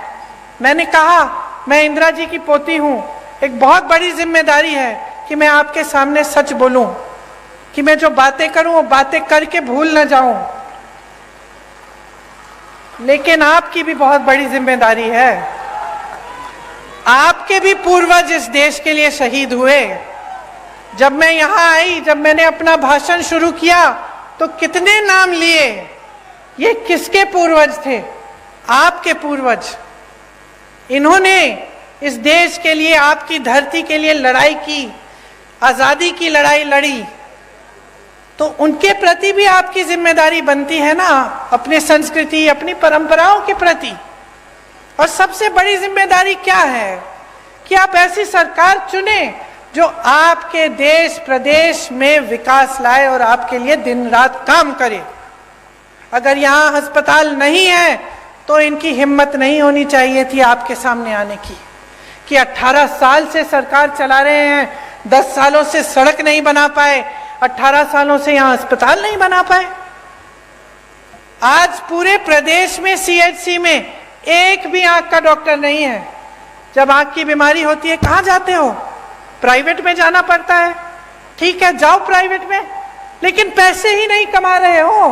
मैंने कहा, मैं इंदिरा जी की पोती हूं, एक बहुत बड़ी जिम्मेदारी है कि मैं आपके सामने सच बोलूं, कि मैं जो बातें करूं वो बातें करके भूल न जाऊं। लेकिन आपकी भी बहुत बड़ी जिम्मेदारी है। आपके भी पूर्वज इस देश के लिए शहीद हुए। जब मैं यहां आई, जब मैंने अपना भाषण शुरू किया, तो कितने नाम लिए। ये किसके पूर्वज थे? आपके पूर्वज। इन्होंने इस देश के लिए, आपकी धरती के लिए लड़ाई की, आजादी की लड़ाई लड़ी। तो उनके प्रति भी आपकी जिम्मेदारी बनती है ना, अपने संस्कृति, अपनी परंपराओं के प्रति। और सबसे बड़ी जिम्मेदारी क्या है कि आप ऐसी सरकार चुने जो आपके देश प्रदेश में विकास लाए और आपके लिए दिन रात काम करे। अगर यहाँ अस्पताल नहीं है तो इनकी हिम्मत नहीं होनी चाहिए थी आपके सामने आने की, कि 18 साल से सरकार चला रहे हैं, 10 सालों से सड़क नहीं बना पाए, 18 सालों से यहाँ अस्पताल नहीं बना पाए। आज पूरे प्रदेश में सीएचसी में एक भी आंख का डॉक्टर नहीं है। जब आंख की बीमारी होती है कहाँ जाते हो? प्राइवेट में जाना पड़ता है। ठीक है, जाओ प्राइवेट में, लेकिन पैसे ही नहीं कमा रहे हो,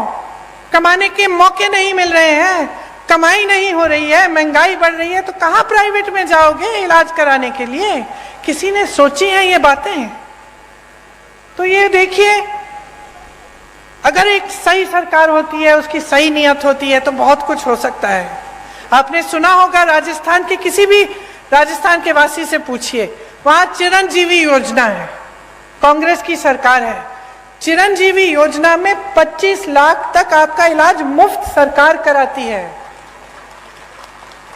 कमाने के मौके नहीं मिल रहे हैं, कमाई नहीं हो रही है, महंगाई बढ़ रही है, तो कहाँ प्राइवेट में जाओगे इलाज कराने के लिए? किसी ने सोची है ये बातें? तो ये देखिए, अगर एक सही सरकार होती है, उसकी सही नियत होती है, तो बहुत कुछ हो सकता है। आपने सुना होगा, राजस्थान के किसी भी राजस्थान के वासी से पूछिए, वहां चिरंजीवी योजना है, कांग्रेस की सरकार है। चिरंजीवी योजना में 25 लाख तक आपका इलाज मुफ्त सरकार कराती है।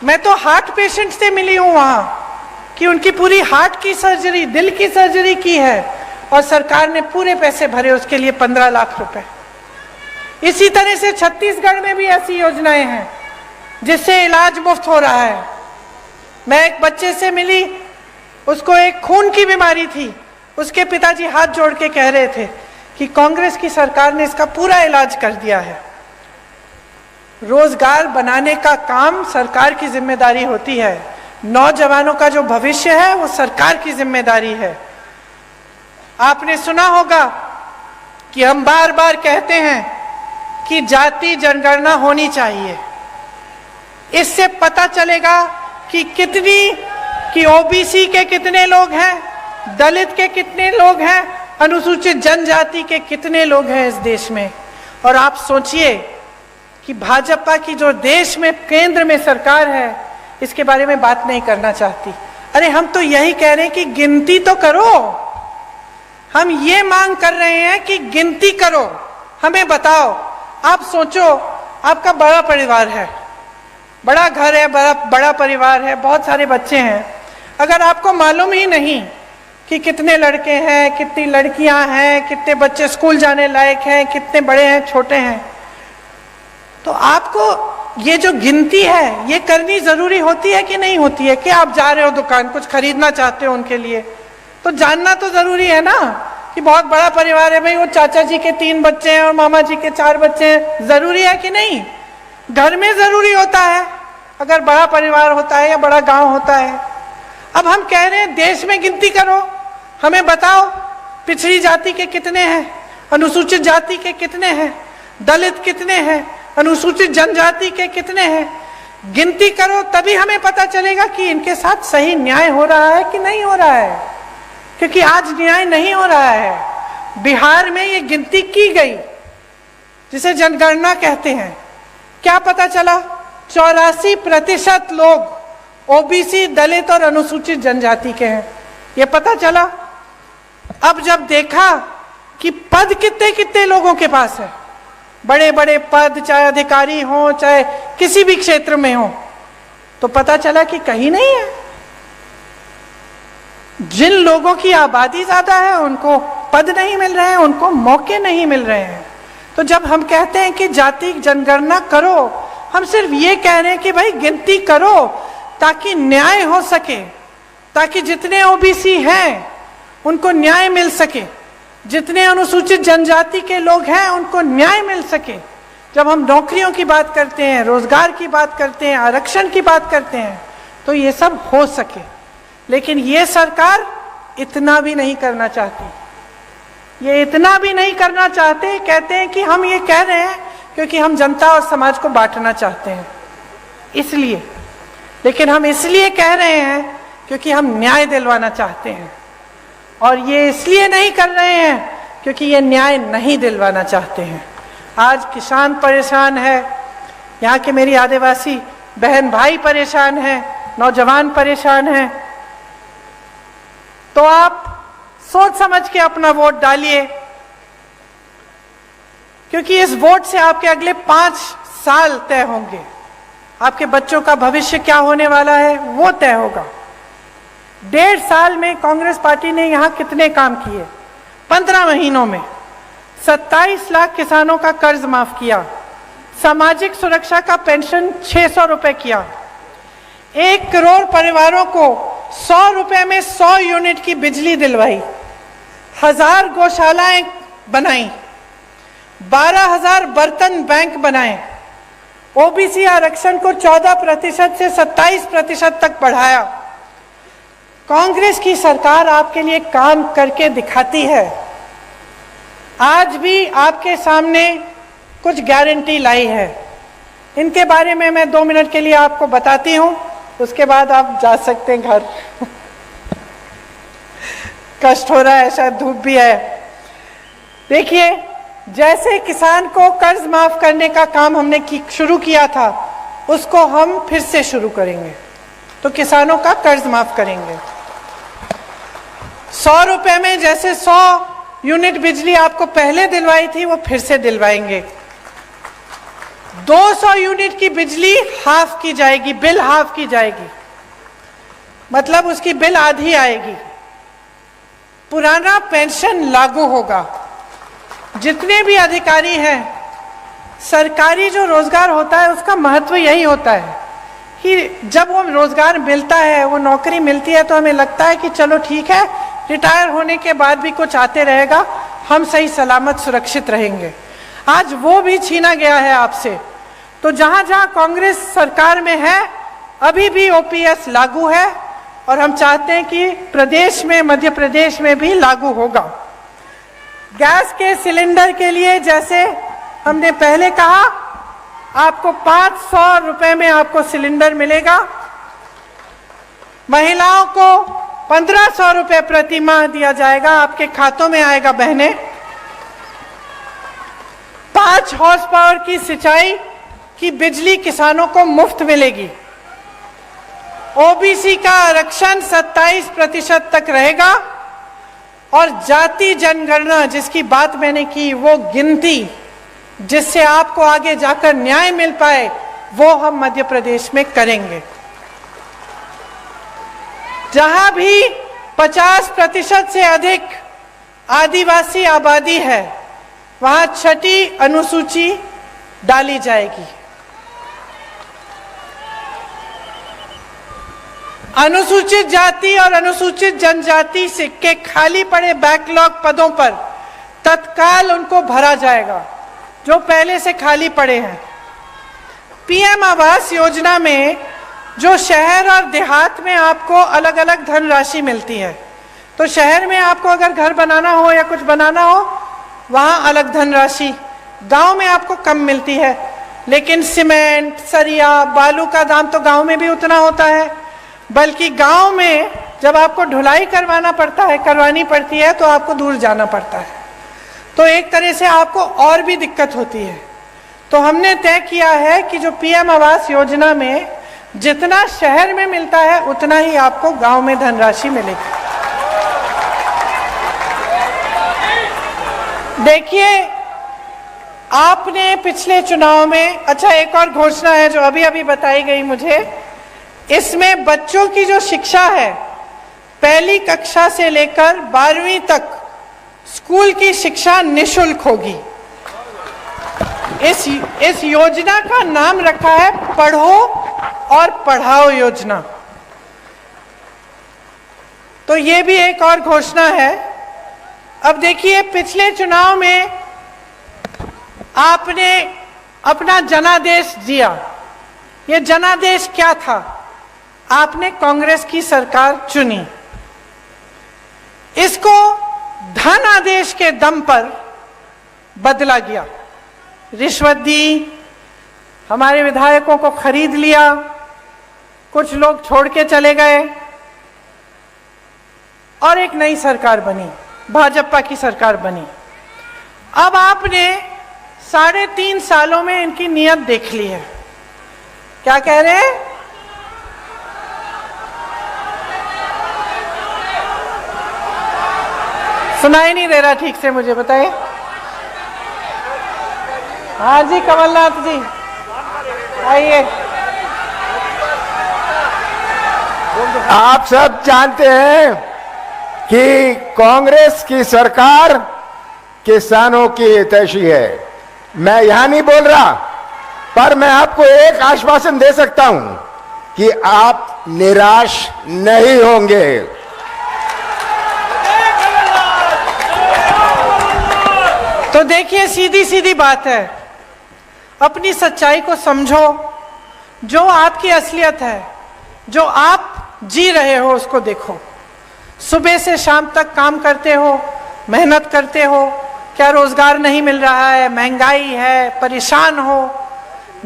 मैं तो हार्ट पेशेंट से मिली हूं वहां, कि उनकी पूरी हार्ट की सर्जरी, दिल की सर्जरी की है, और सरकार ने पूरे पैसे भरे उसके लिए, 15 लाख रुपए। इसी तरह से छत्तीसगढ़ में भी ऐसी योजनाएं हैं जिससे इलाज मुफ्त हो रहा है। मैं एक बच्चे से मिली, उसको एक खून की बीमारी थी, उसके पिताजी हाथ जोड़ के कह रहे थे कि कांग्रेस की सरकार ने इसका पूरा इलाज कर दिया है। रोजगार बनाने का काम सरकार की जिम्मेदारी होती है। नौजवानों का जो भविष्य है वो सरकार की जिम्मेदारी है। आपने सुना होगा कि हम बार बार कहते हैं कि जाति जनगणना होनी चाहिए। इससे पता चलेगा कि ओबीसी के कितने लोग हैं, दलित के कितने लोग हैं, अनुसूचित जनजाति के कितने लोग हैं इस देश में। और आप सोचिए कि भाजपा की जो देश में केंद्र में सरकार है, इसके बारे में बात नहीं करना चाहती। अरे हम तो यही कह रहे हैं कि गिनती तो करो। हम ये मांग कर रहे हैं कि गिनती करो, हमें बताओ। आप सोचो, आपका बड़ा परिवार है, बड़ा घर है, बड़ा परिवार है, बहुत सारे बच्चे हैं। अगर आपको मालूम ही नहीं कि कितने लड़के हैं, कितनी लड़कियां हैं, कितने बच्चे स्कूल जाने लायक हैं, कितने बड़े हैं, छोटे हैं, तो आपको ये जो गिनती है ये करनी जरूरी होती है कि नहीं होती है? कि आप जा रहे हो दुकान, कुछ खरीदना चाहते हो उनके लिए, तो जानना तो जरूरी है ना कि बहुत बड़ा परिवार है भाई, वो चाचा जी के 3 बच्चे हैं और मामा जी के 4 बच्चे हैं। जरूरी है कि नहीं? घर में जरूरी होता है अगर बड़ा परिवार होता है या बड़ा गांव होता है। अब हम कह रहे हैं देश में गिनती करो, हमें बताओ पिछड़ी जाति के कितने हैं, अनुसूचित जाति के कितने हैं, दलित कितने हैं, अनुसूचित जनजाति के कितने हैं। गिनती करो, तभी हमें पता चलेगा कि इनके साथ सही न्याय हो रहा है कि नहीं हो रहा है। क्योंकि आज न्याय नहीं हो रहा है। बिहार में ये गिनती की गई जिसे जनगणना कहते हैं, क्या पता चला? 84% लोग ओबीसी, दलित और अनुसूचित जनजाति के हैं, ये पता चला। अब जब देखा कि पद कितने कितने लोगों के पास है, बड़े बड़े पद, चाहे अधिकारी हो चाहे किसी भी क्षेत्र में हो, तो पता चला कि कहीं नहीं है। जिन लोगों की आबादी ज्यादा है उनको पद नहीं मिल रहे हैं, उनको मौके नहीं मिल रहे हैं। तो जब हम कहते हैं कि जाति जनगणना करो, हम सिर्फ ये कह रहे हैं कि भाई गिनती करो ताकि न्याय हो सके, ताकि जितने ओबीसी हैं उनको न्याय मिल सके, जितने अनुसूचित जनजाति के लोग हैं उनको न्याय मिल सके। जब हम नौकरियों की बात करते हैं, रोजगार की बात करते हैं, आरक्षण की बात करते हैं, तो ये सब हो सके। लेकिन ये सरकार इतना भी नहीं करना चाहती, ये इतना भी नहीं करना चाहते। कहते हैं कि हम ये कह रहे हैं क्योंकि हम जनता और समाज को बांटना चाहते हैं, इसलिए। लेकिन हम इसलिए कह रहे हैं क्योंकि हम न्याय दिलवाना चाहते हैं, और ये इसलिए नहीं कर रहे हैं क्योंकि ये न्याय नहीं दिलवाना चाहते हैं। आज किसान परेशान है, यहाँ के मेरी आदिवासी बहन भाई परेशान हैं, नौजवान परेशान हैं। तो आप सोच समझ के अपना वोट डालिए, क्योंकि इस वोट से आपके अगले 5 साल तय होंगे। आपके बच्चों का भविष्य क्या होने वाला है वो तय होगा। 1.5 साल में कांग्रेस पार्टी ने यहाँ कितने काम किए? 15 महीनों में 27 लाख किसानों का कर्ज माफ किया, सामाजिक सुरक्षा का पेंशन 600 रुपए किया, 1 करोड़ परिवारों को 100 रुपए में 100 यूनिट की बिजली दिलवाई, 1000 गौशालाएं बनाई, 12,000 बर्तन बैंक बनाए, ओबीसी आरक्षण को 14% से 27% तक बढ़ाया। कांग्रेस की सरकार आपके लिए काम करके दिखाती है। आज भी आपके सामने कुछ गारंटी लाई है, इनके बारे में मैं 2 मिनट के लिए आपको बताती हूं, उसके बाद आप जा सकते हैं घर। कष्ट हो रहा है, शायद धूप भी है। देखिए, जैसे किसान को कर्ज माफ करने का काम हमने शुरू किया था, उसको हम फिर से शुरू करेंगे। तो किसानों का कर्ज माफ करेंगे। 100 रुपए में जैसे 100 यूनिट बिजली आपको पहले दिलवाई थी, वो फिर से दिलवाएंगे। 200 यूनिट की बिजली हाफ की जाएगी, बिल हाफ की जाएगी, मतलब उसकी बिल आधी आएगी। पुराना पेंशन लागू होगा। जितने भी अधिकारी हैं, सरकारी जो रोजगार होता है उसका महत्व यही होता है कि जब वो रोजगार मिलता है, वो नौकरी मिलती है, तो हमें लगता है कि चलो ठीक है, रिटायर होने के बाद भी कुछ आते रहेगा, हम सही सलामत सुरक्षित रहेंगे। आज वो भी छीना गया है आपसे। तो जहां जहां कांग्रेस सरकार में है, अभी भी ओपीएस लागू है, और हम चाहते हैं कि प्रदेश में, मध्य प्रदेश में भी लागू होगा। गैस के सिलेंडर के लिए जैसे हमने पहले कहा, आपको 500 रुपए में आपको सिलेंडर मिलेगा। महिलाओं को 1500 रुपए प्रति माह दिया जाएगा, आपके खातों में आएगा बहने। 5 हॉर्स पावर की सिंचाई की बिजली किसानों को मुफ्त मिलेगी। ओबीसी का आरक्षण 27% तक रहेगा, और जाति जनगणना जिसकी बात मैंने की, वो गिनती जिससे आपको आगे जाकर न्याय मिल पाए, वो हम मध्य प्रदेश में करेंगे। जहां भी 50% से अधिक आदिवासी आबादी है, वहां 6ठी अनुसूची डाली जाएगी। अनुसूचित जाति और अनुसूचित जनजाति से के खाली पड़े बैकलॉग पदों पर तत्काल उनको भरा जाएगा, जो पहले से खाली पड़े हैं। पीएम आवास योजना में जो शहर और देहात में आपको अलग अलग धनराशि मिलती है, तो शहर में आपको अगर घर बनाना हो या कुछ बनाना हो, वहाँ अलग धनराशि, गांव में आपको कम मिलती है। लेकिन सीमेंट, सरिया, बालू का दाम तो गांव में भी उतना होता है, बल्कि गांव में जब आपको ढुलाई करवानी पड़ती है, तो आपको दूर जाना पड़ता है। तो एक तरह से आपको और भी दिक्कत होती है। तो हमने तय किया है कि जो पीएम आवास योजना में जितना शहर में मिलता है उतना ही आपको गांव में धनराशि मिलेगी। देखिए, आपने पिछले चुनाव में, अच्छा एक और घोषणा है जो अभी अभी बताई गई मुझे, इसमें बच्चों की जो शिक्षा है पहली कक्षा से लेकर 12वीं तक स्कूल की शिक्षा निशुल्क होगी। इस योजना का नाम रखा है पढ़ो और पढ़ाओ योजना। तो ये भी एक और घोषणा है। अब देखिए, पिछले चुनाव में आपने अपना जनादेश दिया। ये जनादेश क्या था? आपने कांग्रेस की सरकार चुनी, इसको धन आदेश के दम पर बदला गया। रिश्वत दी, हमारे विधायकों को खरीद लिया, कुछ लोग छोड़ के चले गए और एक नई सरकार बनी, भाजपा की सरकार बनी। अब आपने 3.5 सालों में इनकी नीयत देख ली है। क्या कह रहे हैं? सुनाई नहीं दे रहा ठीक से, मुझे बताइए। हाँ जी, कमलनाथ जी आइए। आप सब जानते हैं कि कांग्रेस की सरकार किसानों की हितैषी है। मैं यहां नहीं बोल रहा, पर मैं आपको एक आश्वासन दे सकता हूं कि आप निराश नहीं होंगे। तो देखिए, सीधी सीधी बात है, अपनी सच्चाई को समझो। जो आपकी असलियत है, जो आप जी रहे हो, उसको देखो। सुबह से शाम तक काम करते हो, मेहनत करते हो, क्या रोजगार नहीं मिल रहा है, महंगाई है, परेशान हो,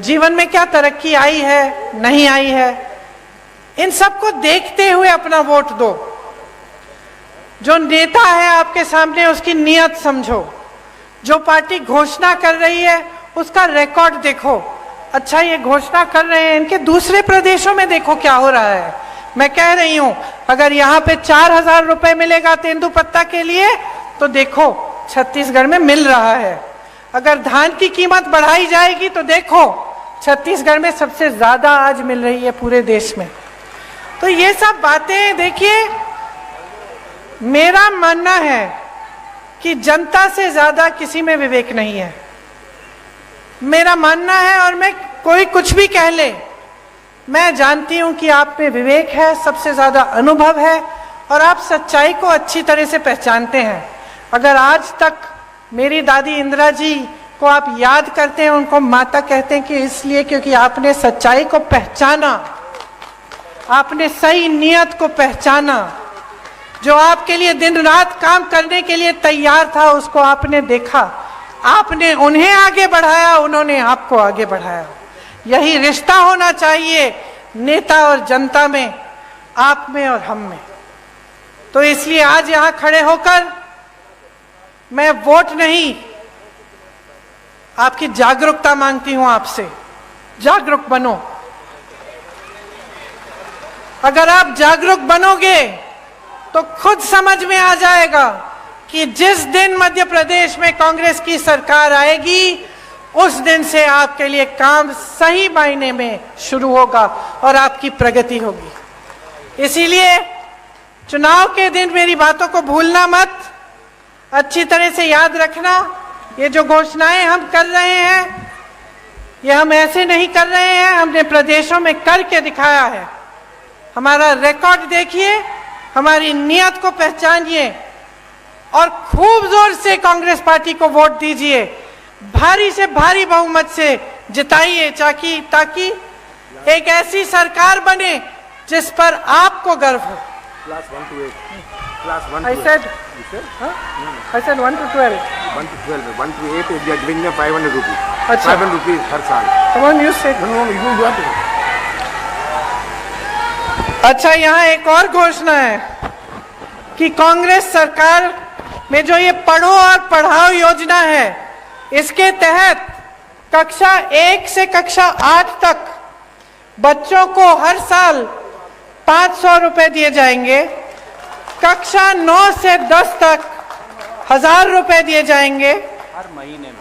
जीवन में क्या तरक्की आई है, नहीं आई है, इन सबको देखते हुए अपना वोट दो। जो नेता है आपके सामने, उसकी नीयत समझो। जो पार्टी घोषणा कर रही है उसका रिकॉर्ड देखो। अच्छा, ये घोषणा कर रहे हैं, इनके दूसरे प्रदेशों में देखो क्या हो रहा है। मैं कह रही हूं, अगर यहाँ पे 4,000 रुपए मिलेगा तेंदुपत्ता के लिए, तो देखो छत्तीसगढ़ में मिल रहा है। अगर धान की कीमत बढ़ाई जाएगी तो देखो छत्तीसगढ़ में सबसे ज्यादा आज मिल रही है पूरे देश में। तो ये सब बातें देखिए, मेरा मानना है कि जनता से ज्यादा किसी में विवेक नहीं है, मेरा मानना है। और मैं, कोई कुछ भी कह ले, मैं जानती हूं कि आप में विवेक है, सबसे ज्यादा अनुभव है और आप सच्चाई को अच्छी तरह से पहचानते हैं। अगर आज तक मेरी दादी इंदिरा जी को आप याद करते हैं, उनको माता कहते हैं, कि इसलिए क्योंकि आपने सच्चाई को पहचाना, आपने सही नियत को पहचाना। जो आपके लिए दिन रात काम करने के लिए तैयार था, उसको आपने देखा, आपने उन्हें आगे बढ़ाया, उन्होंने आपको आगे बढ़ाया। यही रिश्ता होना चाहिए नेता और जनता में, आप में और हम में। तो इसलिए आज यहां खड़े होकर मैं वोट नहीं, आपकी जागरूकता मांगती हूं आपसे। जागरूक बनो। अगर आप जागरूक बनोगे तो खुद समझ में आ जाएगा कि जिस दिन मध्य प्रदेश में कांग्रेस की सरकार आएगी, उस दिन से आपके लिए काम सही मायने में शुरू होगा और आपकी प्रगति होगी। इसीलिए चुनाव के दिन मेरी बातों को भूलना मत, अच्छी तरह से याद रखना। ये जो घोषणाएं हम कर रहे हैं, ये हम ऐसे नहीं कर रहे हैं, हमने प्रदेशों में करके दिखाया है। हमारा रिकॉर्ड देखिए, हमारी नियत को पहचानिए और खूब जोर से कांग्रेस पार्टी को वोट दीजिए। भारी से भारी बहुमत से जिताइए, ताकि एक ऐसी सरकार बने जिस पर आपको गर्व हो। Class 1 to 8. Class 1 I to said, 8. You said? huh? I said 1 to 12. 1 to 12. 1 to 8, we are giving them 500 rupees. अच्छा। 500 rupees हर साल। Come on, you said. No, you have to. अच्छा, यहाँ एक और घोषणा है कि कांग्रेस सरकार में जो ये पढ़ो और पढ़ाओ योजना है, इसके तहत कक्षा 1 से कक्षा 8 तक बच्चों को हर साल 500 रुपए दिए जाएंगे। कक्षा 9 से 10 तक 1000 रुपए दिए जाएंगे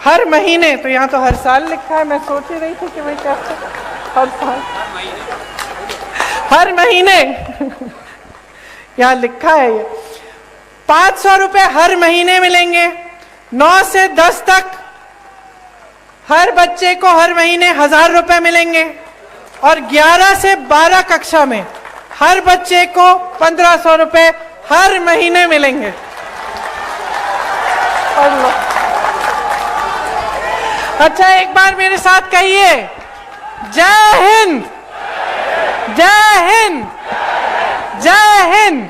हर महीने। तो यहाँ तो हर साल लिखा है, मैं सोच ही रही थी कि मैं क्या हर साल हर महीने यहाँ लिखा है ये 500 रुपए हर महीने मिलेंगे। 9 से 10 तक हर बच्चे को हर महीने 1000 रुपए मिलेंगे और 11 से 12 कक्षा में हर बच्चे को 1500 रुपए हर महीने मिलेंगे। अच्छा, एक बार मेरे साथ कहिए, जय हिंद, जय हिंद, जय हिंद।